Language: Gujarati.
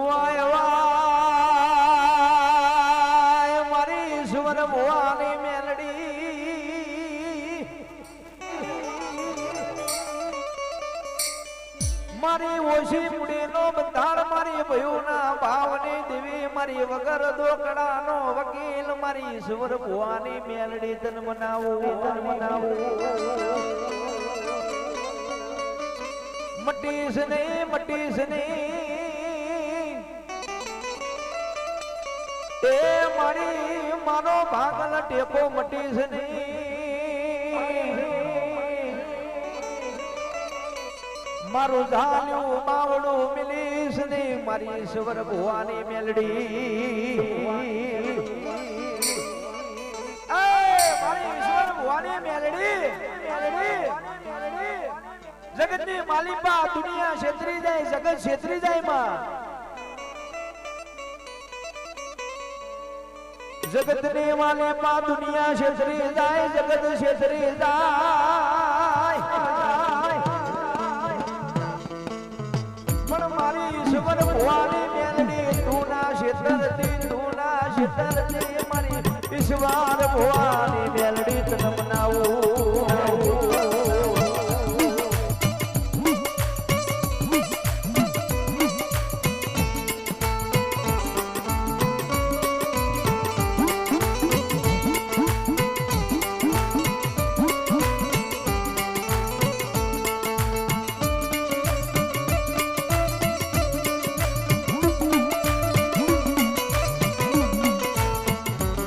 વાય વાય મારી ઈશ્વર ભવાની મેલડી મારી ઓછી મુડીનો બંધાર મારી ભયુના ભાવની દેવી મારી વગર દોકડાનો વકીલ મારી ઈશ્વર ભવાની મેલડી તન મનાવું મટીશ નહીં એ મારી માનો ભાગલ ટેકો મટીશ નહીં મારું ઝાલ્યું બાવડું મિલીશ નહીં મારી ઈશ્વર ભવાની મેલડી મારી ઈશ્વર ભવાની મેલડી જગતની માલિકા દુનિયા ક્ષેત્રી જાય જગત ક્ષેત્રી જાય માં જગતની માલિકા દુનિયા ક્ષેત્રી જાય જગત ક્ષેત્રી જાય પણ મારી ઈશ્વર ભવાની મેલડી તું ના ક્ષેત્રથી મારી ઈશ્વર ભવાની